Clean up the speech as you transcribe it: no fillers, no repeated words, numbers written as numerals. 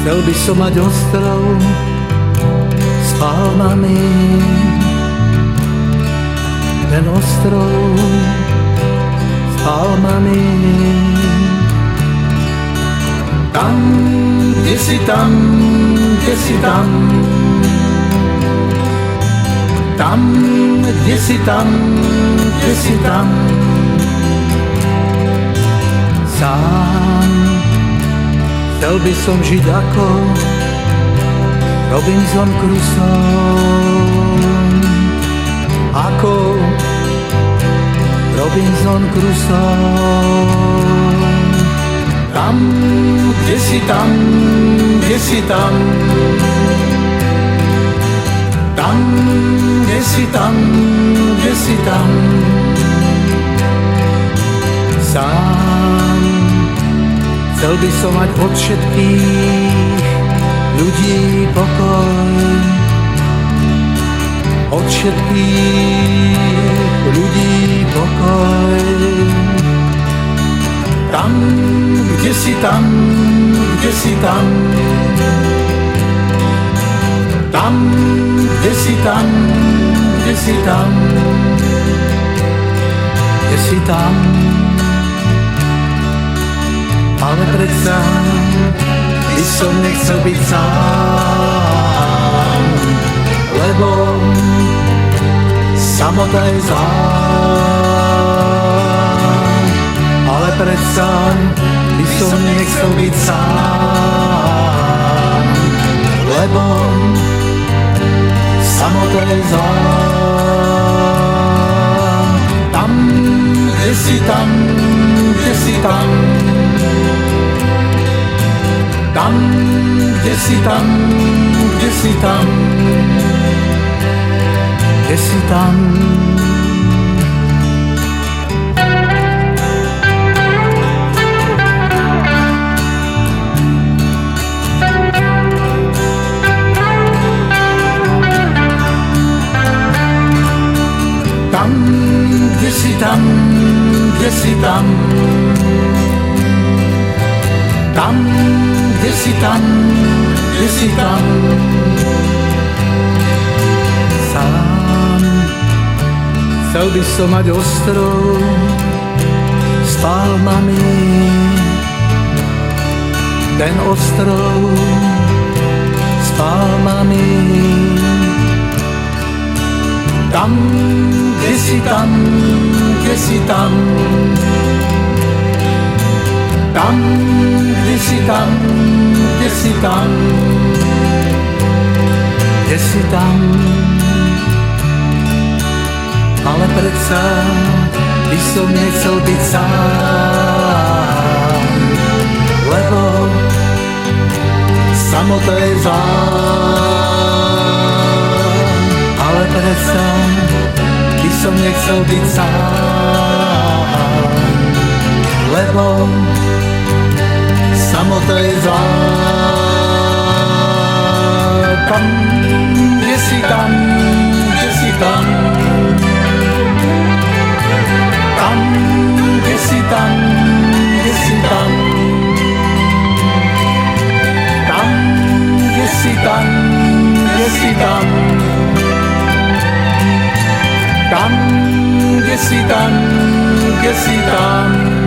Chcel by som mať ostrov s palmami, ten ostrov s palmami. Tam, kde si tam, kde si tam, tam, kde si tam, kde si tam, sám. Chcel by som žiť ako Robinson Crusoe, ako Robinson Crusoe. Tam, kde si tam, kde si tam, tam, kde si tam, kde si tam, sám. Chcel by som mať od všetkých ľudí pokoj, od všetkých ľudí pokoj. Tam, kde si tam, kde si tam, tam, kde si tam, kde si tam, kde si tam. Ale predsa by som nechcel byť sám, lebo samota je zlá. Ale predsa by som nechcel byť sám, lebo samota je zlá. Tam, kde si tam, kde si tam, tam, kde si tam, kde si tam, kde si tam. Tam, kde si tam, kde si tam, tam, kde si tam, kde si tam, sám. Chcel by som mať ostrov s palmami, ten ostrov s palmami. Tam, kde si tam, kde si tam, tam, kde si tam, kde si tam, kde si tam. Ale predsa by som nechcel byť sám, lebo samota je zlá. Ale predsa by som nechcel byť sám, lebo samota je zlá. Tam, kde si tam, kde si tam, tam, kde si tam, kde si tam, tam, kde si tam, kde si tam, tam, kde si tam, kde si tam.